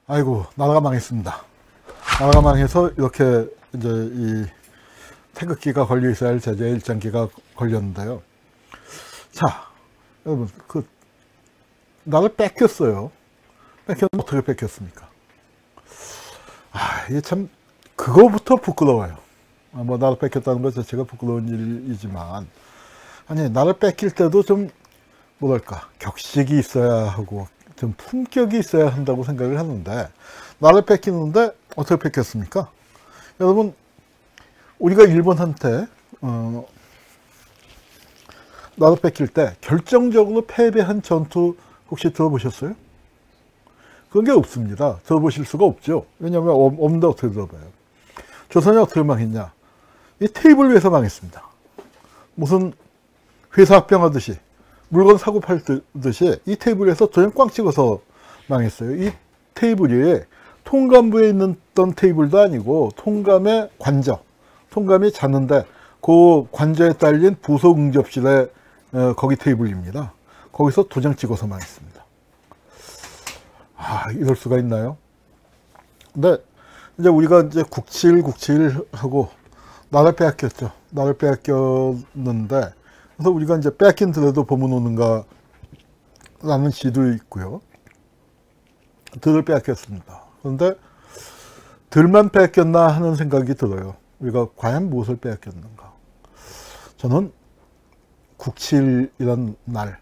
아이고, 나라가 망했습니다. 나라가 망해서 이렇게 이제 이 태극기가 걸려 있어야 할 제재 일장기가 걸렸는데요. 자, 여러분, 나를 뺏겼어요. 뺏겼는데 어떻게 뺏겼습니까? 이게 참, 그거부터 부끄러워요. 뭐, 나를 뺏겼다는 것 자체가 부끄러운 일이지만, 아니, 나를 뺏길 때도 좀, 뭐랄까, 격식이 있어야 하고, 좀 품격이 있어야 한다고 생각을 하는데, 나를 뺏기는데 어떻게 뺏겼습니까? 여러분, 우리가 일본한테, 나를 뺏길 때 결정적으로 패배한 전투 혹시 들어보셨어요? 그런 게 없습니다. 들어보실 수가 없죠. 왜냐하면 없는데 어떻게 들어봐요. 조선이 어떻게 망했냐? 이 테이블 위에서 망했습니다. 무슨 회사 합병하듯이 물건 사고 팔듯이 이 테이블 위에서 그냥 꽝 찍어서 망했어요. 이 테이블이 통감부에 있던 테이블도 아니고 통감의 관저, 통감이 잤는데 그 관저에 딸린 부서 응접실에 거기 테이블입니다. 거기서 도장 찍어서 망했습니다. 이럴 수가 있나요? 근데 이제 우리가 이제 국칠 하고 나를 빼앗겼죠. 나를 빼앗겼는데 그래서 우리가 이제 뺏긴 들에도 보면 오는가 라는 시도 있고요. 들을 빼앗겼습니다. 그런데 들만 빼앗겼나 하는 생각이 들어요. 우리가 과연 무엇을 빼앗겼는가? 저는 국칠이란 날,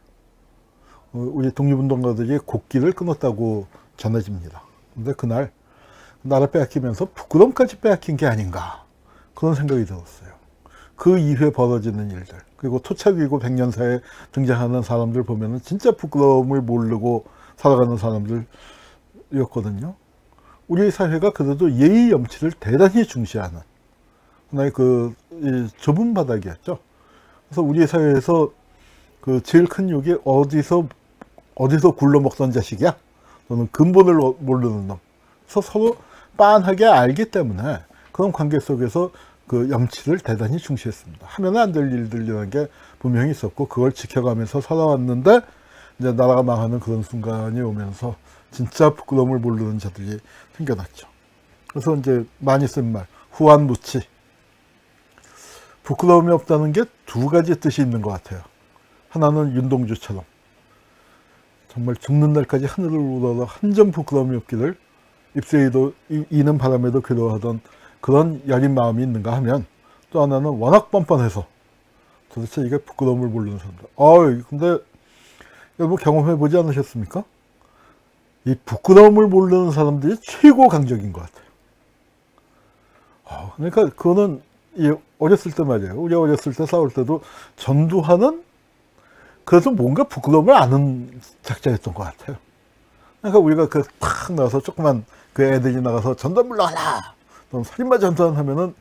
우리 독립운동가들이 국기를 끊었다고 전해집니다. 근데 그날 나를 빼앗기면서 부끄럼까지 빼앗긴 게 아닌가 그런 생각이 들었어요. 그 이후에 벌어지는 일들, 그리고 토착이고 백년사에 등장하는 사람들 보면은 진짜 부끄러움을 모르고 살아가는 사람들이었거든요. 우리 사회가 그래도 예의 염치를 대단히 중시하는 하나의 좁은 바닥이었죠. 그래서 우리 사회에서 제일 큰 욕이 어디서 굴러먹던 자식이야? 또는 근본을 모르는 놈. 그래서 서로 빤하게 알기 때문에 그런 관계 속에서 염치를 대단히 중시했습니다. 하면 안 될 일들이라는 게 분명히 있었고 그걸 지켜가면서 살아왔는데 이제 나라가 망하는 그런 순간이 오면서 진짜 부끄러움을 모르는 자들이 생겨났죠. 그래서 이제 많이 쓴 말, 후안무치. 부끄러움이 없다는 게 두 가지 뜻이 있는 것 같아요. 하나는 윤동주처럼 정말 죽는 날까지 하늘을 우러러 한 점 부끄러움이 없기를 입새에 이는 바람에도 괴로워하던 그런 여린 마음이 있는가 하면, 또 하나는 워낙 뻔뻔해서 도대체 이게 부끄러움을 모르는 사람들. 근데 여러분 경험해 보지 않으셨습니까? 이 부끄러움을 모르는 사람들이 최고 강적인 것 같아요. 그러니까 그거는 어렸을 때 말이에요. 우리 어렸을 때 싸울 때도 전두환은 그래서 뭔가 부끄러움을 아는 작자였던 것 같아요. 그러니까 우리가 탁 나가서 조그만 애들이 나가서 전두환 물러가라! 살인마 전두환 하면은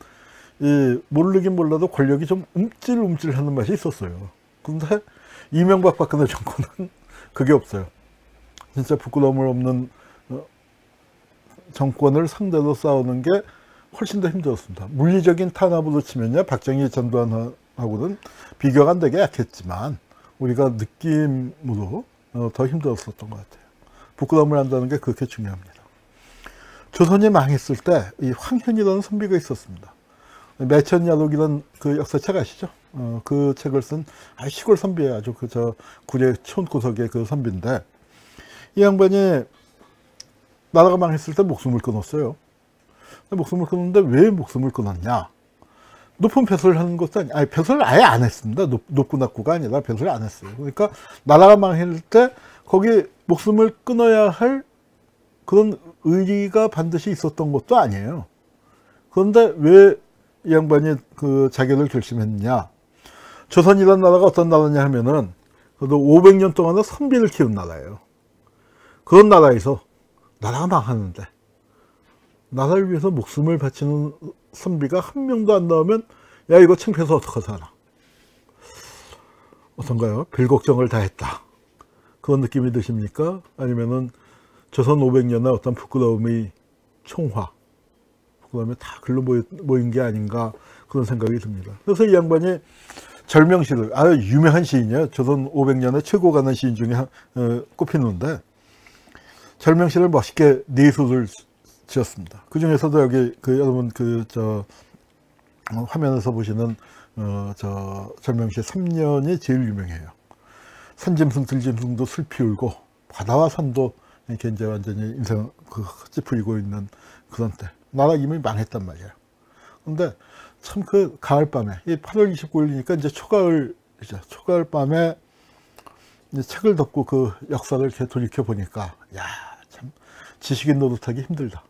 모르긴 몰라도 권력이 좀 움찔움찔하는 맛이 있었어요. 근데 이명박 박근혜 정권은 그게 없어요. 진짜 부끄러움을 없는 정권을 상대로 싸우는 게 훨씬 더 힘들었습니다. 물리적인 탄압으로 치면요, 박정희 전두환하고는 비교가 안 되게 약했지만 우리가 느낌으로 더 힘들었었던 것 같아요. 부끄러움을 한다는 게 그렇게 중요합니다. 조선이 망했을 때 이 황현이라는 선비가 있었습니다. 매천야록이라는 그 역사책 아시죠? 그 책을 쓴 시골 선비예요. 아주 구례 촌구석의 그 선비인데, 이 양반이 나라가 망했을 때 목숨을 끊었어요. 목숨을 끊었는데 왜 목숨을 끊었냐? 높은 벼슬을 하는 것도 아니, 벼슬을 아예 안 했습니다. 높고 낮고가 아니라 벼슬을 안 했어요. 그러니까 나라가 망할 때 거기 목숨을 끊어야 할 그런 의리가 반드시 있었던 것도 아니에요. 그런데 왜 이 양반이 자결을 결심했느냐? 조선이라는 나라가 어떤 나라냐 하면은 그래도 500년 동안은 선비를 키운 나라예요. 그런 나라에서 나라가 망하는데 나라를 위해서 목숨을 바치는 선비가 한 명도 안 나오면 야, 이거 창피해서 어떡하 살아. 어떤가요? 별 걱정을 다 했다. 그런 느낌이 드십니까? 아니면은 조선 500년의 어떤 부끄러움이 총화, 부끄러움이 다 글로 모인 게 아닌가 그런 생각이 듭니다. 그래서 이 양반이 절명시를, 유명한 시인이에요. 조선 500년의 최고 가는 시인 중에 꼽히는데, 절명시를 멋있게 내수를 지었습니다. 그 중에서도 여기 여러분 화면에서 보시는 절명시 3년이 제일 유명해요. 산짐승 들짐승도 슬피 울고 바다와 산도 이렇게 이제 완전히 인생 찌푸리고 있는 그런 때 나라 이미 망했단 말이에요. 근데 참 가을밤에, 이 8월 29일이니까 이제 초가을이죠. 초가을 밤에 이제 책을 덮고 그 역사를 이렇게 돌이켜 보니까, 야, 참, 지식인 노릇하기 힘들다.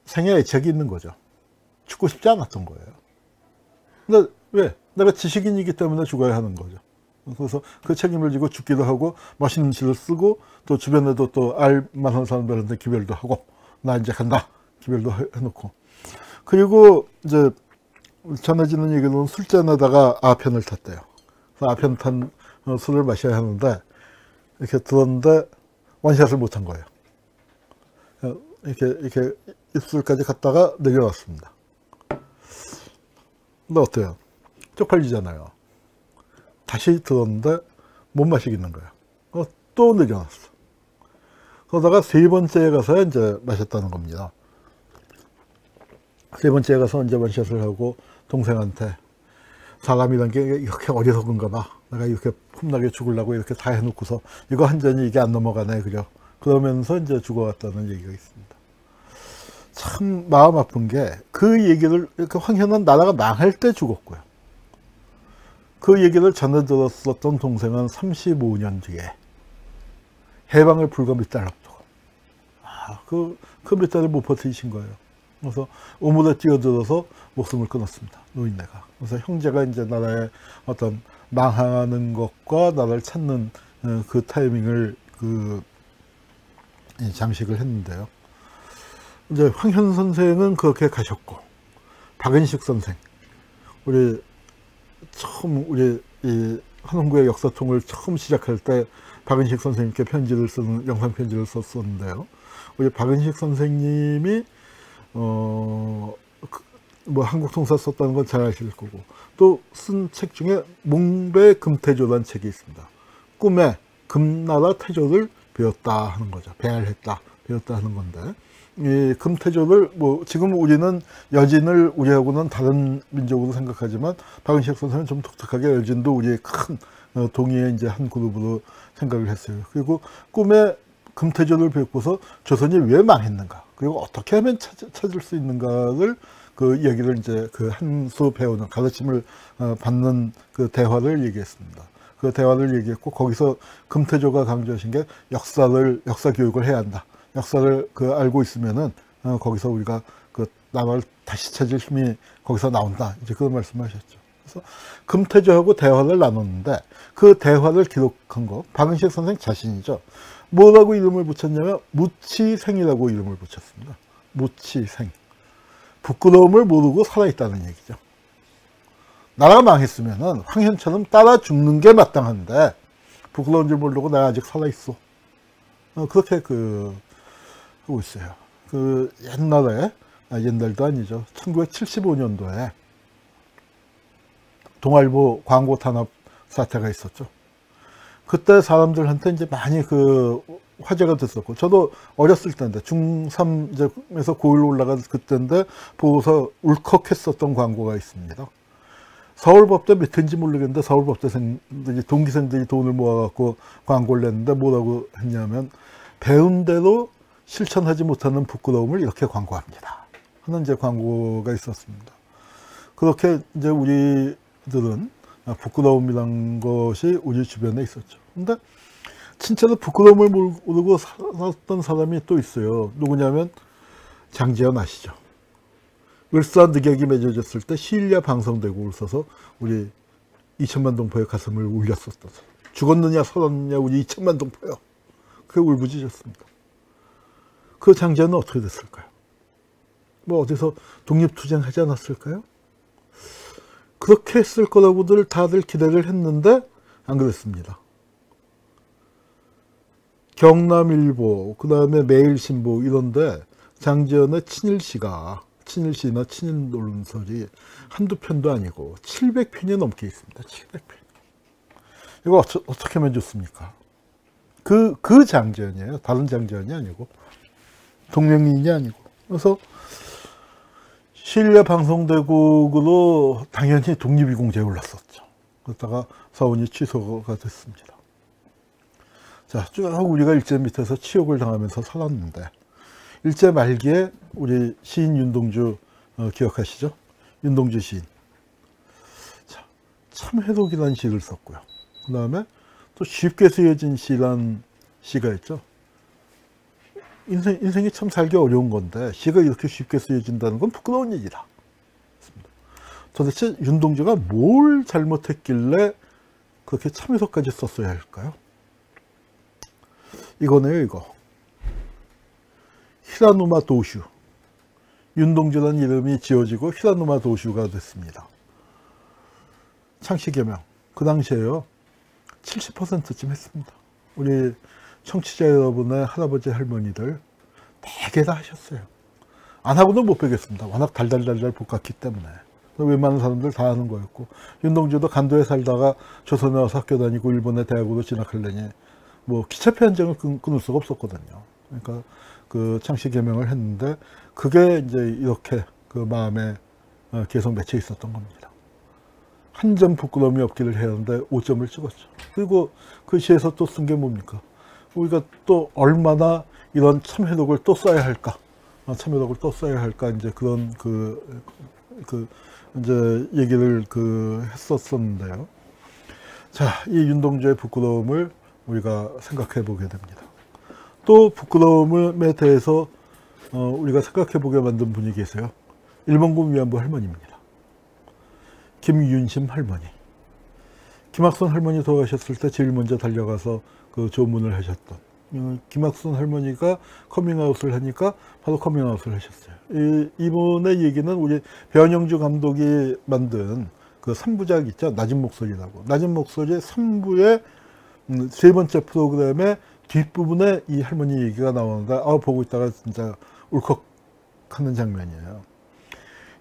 생에 애착이 있는 거죠. 죽고 싶지 않았던 거예요. 근데 왜? 내가 지식인이기 때문에 죽어야 하는 거죠. 그래서 그 책임을 지고 죽기도 하고, 멋있는 시를 쓰고, 또 주변에도 또 알만한 사람들한테 기별도 하고, 나 이제 간다. 기별도 해놓고. 그리고 이제 전해지는 얘기로는 술잔에다가 아편을 탔대요. 그래서 아편 탄 술을 마셔야 하는데 이렇게 들었는데 원샷을 못한 거예요. 이렇게 입술까지 갔다가 내려왔습니다. 근데 어때요? 쪽팔리잖아요. 다시 들었는데 못 마시겠는 거예요. 또 내려놨어. 그러다가 세 번째에 가서 이제 마셨다는 겁니다. 세 번째에 가서 이제 원샷을 하고 동생한테 사람이란 게 이렇게 어리석은가 봐. 내가 이렇게 폼나게 죽으려고 이렇게 다 해놓고서 이거 한 잔이 이게 안 넘어가네. 그죠? 그러면서 이제 죽어갔다는 얘기가 있습니다. 참 마음 아픈 게 그 얘기를, 이렇게 황현은 나라가 망할 때 죽었고요. 그 얘기를 전해 들었었던 동생은 35년 뒤에 해방을 불과 몇 달 앞두고 그 몇 달을 못 버티신 거예요. 그래서 우물에 뛰어들어서 목숨을 끊었습니다. 노인네가. 그래서 형제가 이제 나라의 어떤 망하는 것과 나라를 찾는 그 타이밍을 장식을 했는데요. 이제 황현 선생은 그렇게 가셨고, 박은식 선생, 우리 이 한홍구의 역사통을 처음 시작할 때 박은식 선생님께 편지를 쓰는, 영상 편지를 썼었는데요. 우리 박은식 선생님이 한국통사 썼다는 건 잘 아실 거고, 또 쓴 책 중에 몽배 금태조라는 책이 있습니다. 꿈에 금나라 태조를 배웠다 하는 거죠. 배알했다, 배웠다 하는 건데, 이 금태조를 지금 우리는 여진을 우리하고는 다른 민족으로 생각하지만 박은식 선생은 좀 독특하게 여진도 우리의 큰 동의의 이제 한 그룹으로 생각을 했어요. 그리고 꿈에 금태조를 배우고서 조선이 왜 망했는가, 그리고 어떻게 하면 찾을 수 있는가를 그 얘기를 이제 그 한 수 배우는, 가르침을 받는 그 대화를 얘기했습니다. 그 대화를 얘기했고, 거기서 금태조가 강조하신 게 역사 교육을 해야 한다. 역사를 알고 있으면은 거기서 우리가 그 나라를 다시 찾을 힘이 거기서 나온다. 이제 그런 말씀하셨죠. 그래서 금태조하고 대화를 나눴는데 그 대화를 기록한 거 박은식 선생 자신이죠. 뭐라고 이름을 붙였냐면 무치생이라고 이름을 붙였습니다. 무치생. 부끄러움을 모르고 살아있다는 얘기죠. 나라가 망했으면은 황현처럼 따라 죽는 게 마땅한데 부끄러운 줄 모르고 내가 아직 살아있어. 그렇게 하고 있어요. 옛날도 아니죠. 1975년도에 동아일보 광고 탄압 사태가 있었죠. 그때 사람들한테 이제 많이 화제가 됐었고, 저도 어렸을 때인데, 중3에서 고1 올라간 그때인데, 보고서 울컥했었던 광고가 있습니다. 서울법대 몇 회인지 모르겠는데, 서울법대생들이, 동기생들이 돈을 모아갖고 광고를 냈는데, 뭐라고 했냐면, 배운 대로 실천하지 못하는 부끄러움을 이렇게 광고합니다 하는 이제 광고가 있었습니다. 그렇게 이제 우리들은 부끄러움이란 것이 우리 주변에 있었죠. 근데 진짜로 부끄러움을 모르고 살았던 사람이 또 있어요. 누구냐면 장지현 아시죠? 을사늑약이 맺어졌을 때 시일야 방송되고 울서서 우리 2천만 동포의 가슴을 울렸었다. 죽었느냐 살았느냐 우리 2천만 동포요. 그게 울부짖었습니다. 그 장지현은 어떻게 됐을까요? 어디서 독립투쟁하지 않았을까요? 그렇게 했을 거라고들 다들 기대를 했는데 안 그랬습니다. 경남일보, 그 다음에 매일신보 이런데 장지현의 친일시나 친일 논설이 한두 편도 아니고 700편이 넘게 있습니다. 700편. 이거 어떻게 하면 좋습니까? 그 장전이에요. 다른 장전이 아니고. 동명이인이 아니고. 그래서 실내 방송대국으로 당연히 독립이공제에 올랐었죠. 그러다가 사원이 취소가 됐습니다. 자, 쭉 우리가 일제 밑에서 치욕을 당하면서 살았는데, 일제 말기에 우리 시인 윤동주 기억하시죠? 윤동주 시인. 자, 참회독이라는 시를 썼고요. 그 다음에 또 쉽게 쓰여진 시란 시가 있죠. 인생이 참 살기 어려운 건데 시가 이렇게 쉽게 쓰여진다는 건 부끄러운 얘기다. 도대체 윤동주가 뭘 잘못했길래 그렇게 참회서까지 썼어야 할까요? 이거네요, 이거. 히라누마 도슈. 윤동주라는 이름이 지어지고 히라누마 도슈가 됐습니다. 창씨개명. 그 당시에요. 70%쯤 했습니다. 우리 청취자 여러분의 할아버지 할머니들 되게 다 하셨어요. 안 하고는 못 배겠습니다. 워낙 달달달달 볶았기 때문에. 웬만한 사람들 다 하는 거였고, 윤동주도 간도에 살다가 조선에 와서 학교 다니고 일본의 대학으로 진학하려니 뭐 기차표 한 장을 끊을 수가 없었거든요. 그러니까 그 창씨 개명을 했는데 그게 이제 이렇게 그 마음에 계속 맺혀 있었던 겁니다. 한 점 부끄러움이 없기를 해야 하는데 5점을 찍었죠. 그리고 그 시에서 또 쓴 게 뭡니까? 우리가 또 얼마나 이런 참회독을 또 써야 할까? 참회독을 또 써야 할까? 이제 그런 이제 얘기를 했었었는데요. 자, 이 윤동주의 부끄러움을 우리가 생각해 보게 됩니다. 또 부끄러움에 대해서 우리가 생각해 보게 만든 분이 계세요. 일본군 위안부 할머니입니다. 김윤심 할머니. 김학순 할머니 돌아가셨을 때 제일 먼저 달려가서 그 조문을 하셨던 김학순 할머니가 커밍아웃을 하니까 바로 커밍아웃을 하셨어요. 이분의 얘기는 우리 변영주 감독이 만든 그 3부작 있죠. 낮은 목소리라고. 낮은 목소리 3부의 세 번째 프로그램의 뒷부분에 이 할머니 얘기가 나오는데 보고 있다가 진짜 울컥하는 장면이에요.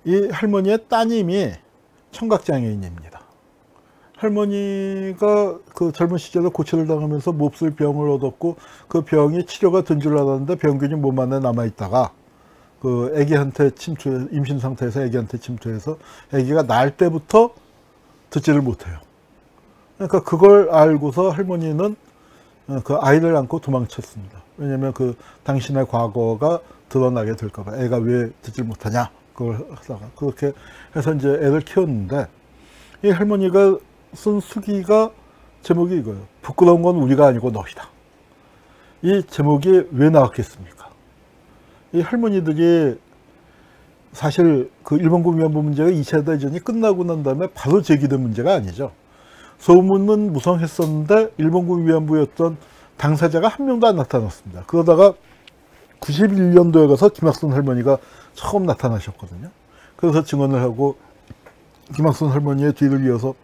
이 할머니의 따님이 청각장애인입니다. 할머니가 그 젊은 시절에 고초를 당하면서 몹쓸 병을 얻었고 그 병이 치료가 된 줄 알았는데 병균이 몸 안에 남아있다가 그 아기한테 임신 상태에서 아기한테 침투해서 아기가 날 때부터 듣지를 못해요. 그러니까 그걸 알고서 할머니는 그 아이를 안고 도망쳤습니다. 왜냐면 그 당신의 과거가 드러나게 될까봐. 애가 왜 듣질 못하냐 그걸 하다가 그렇게 해서 이제 애를 키웠는데 이 할머니가 쓴 수기가 제목이 이거예요. 부끄러운 건 우리가 아니고 너희다. 이 제목이 왜 나왔겠습니까? 이 할머니들이 사실 그 일본군 위안부 문제가 2차 대전이 끝나고 난 다음에 바로 제기된 문제가 아니죠. 소문은 무성했었는데 일본군 위안부였던 당사자가 한 명도 안 나타났습니다. 그러다가 91년도에 가서 김학순 할머니가 처음 나타나셨거든요. 그래서 증언을 하고 김학순 할머니의 뒤를 이어서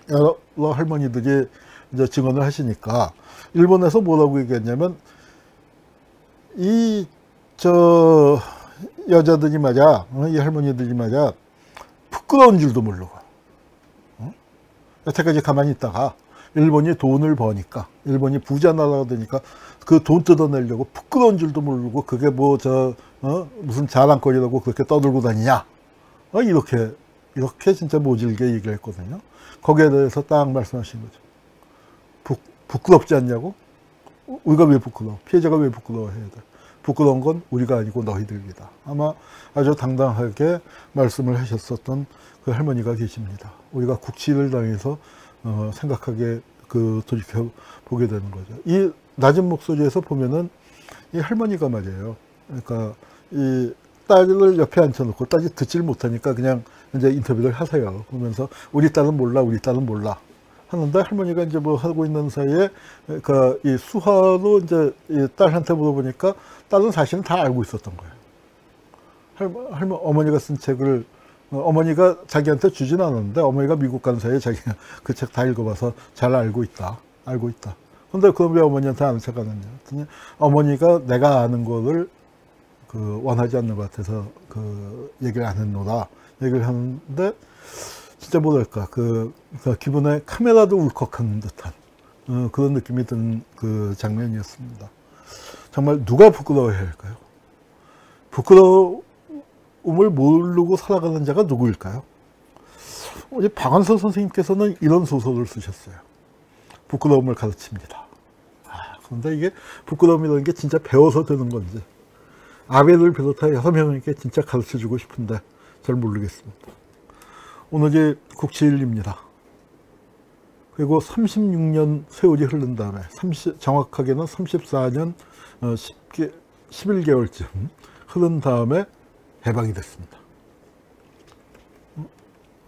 여러 할머니들이 이제 증언을 하시니까 일본에서 뭐라고 얘기했냐면 여자들이 말이야, 이 할머니들이 말이야 부끄러운 줄도 모르고 여태까지 가만히 있다가 일본이 돈을 버니까 일본이 부자 나라가 되니까 그 돈 뜯어내려고 부끄러운 줄도 모르고 그게 무슨 자랑거리라고 그렇게 떠들고 다니냐 이렇게 진짜 모질게 얘기를 했거든요. 거기에 대해서 딱 말씀하신 거죠. 부끄럽지 않냐고? 우리가 왜 부끄러워? 피해자가 왜 부끄러워해야 돼? 부끄러운 건 우리가 아니고 너희들이다. 아마 아주 당당하게 말씀을 하셨었던 그 할머니가 계십니다. 우리가 국치를 당해서 생각하게 돌이켜 보게 되는 거죠. 이 낮은 목소리에서 보면은 이 할머니가 말이에요. 그러니까 이 딸을 옆에 앉혀놓고 딸이 듣지를 못하니까 그냥 이제 인터뷰를 하세요. 그러면서 우리 딸은 몰라, 우리 딸은 몰라 하는데 할머니가 이제 뭐 하고 있는 사이에 이 수화로 이제 이 딸한테 물어보니까 딸은 사실은 다 알고 있었던 거예요. 어머니가 쓴 책을 어머니가 자기한테 주진 않았는데 어머니가 미국 간 사이에 자기가 그 책 다 읽어봐서 잘 알고 있다. 근데 그럼 왜 어머니한테 아는 척 안 했냐? 그랬더니 어머니가 내가 아는 거를 원하지 않는 것 같아서 얘기를 안 했노라. 얘기를 하는데 진짜 뭐랄까 기분에 카메라도 울컥하는 듯한 그런 느낌이 드는 그 장면이었습니다. 정말 누가 부끄러워해야 할까요? 부끄러움을 모르고 살아가는 자가 누구일까요? 어제 박완서 선생님께서는 이런 소설을 쓰셨어요. 부끄러움을 가르칩니다. 그런데 이게 부끄러움이라는 게 진짜 배워서 되는 건지, 아베를 비롯해 6명에게 진짜 가르쳐주고 싶은데 잘 모르겠습니다. 오늘이 국치일입니다. 그리고 36년 세월이 흐른 다음에 정확하게는 34년 11개월쯤 흐른 다음에 해방이 됐습니다.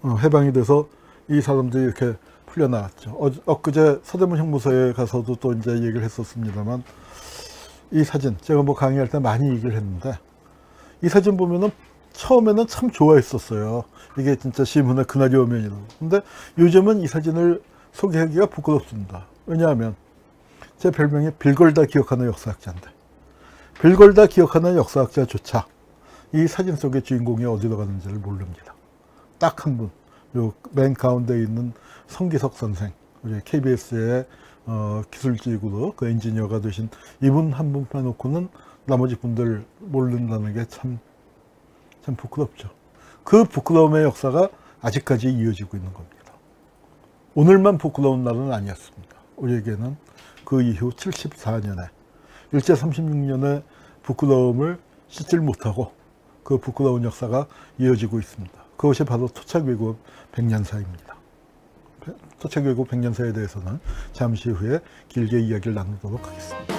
해방이 돼서 이 사람들이 이렇게 풀려나왔죠. 엊그제 서대문 형무소에 가서도 또 이제 얘기를 했었습니다만, 이 사진, 제가 뭐 강의할 때 많이 얘기를 했는데, 이 사진 보면은 처음에는 참 좋아했었어요. 이게 진짜 시문의 그날이 오면이라고. 근데 요즘은 이 사진을 소개하기가 부끄럽습니다. 왜냐하면 제 별명이 빌걸다 기억하는 역사학자인데, 빌걸다 기억하는 역사학자조차 이 사진 속의 주인공이 어디로 가는지를 모릅니다. 딱 한 분, 요 맨 가운데 있는 성기석 선생, 우리 KBS의 기술지구로 그 엔지니어가 되신 이분 한 분 빼놓고는 나머지 분들 모른다는 게 참 부끄럽죠. 그 부끄러움의 역사가 아직까지 이어지고 있는 겁니다. 오늘만 부끄러운 날은 아니었습니다. 우리에게는 그 이후 74년에 일제 36년의 부끄러움을 씻질 못하고 그 부끄러운 역사가 이어지고 있습니다. 그것이 바로 토착외국 100년사입니다. 토착외국 100년사에 대해서는 잠시 후에 길게 이야기를 나누도록 하겠습니다.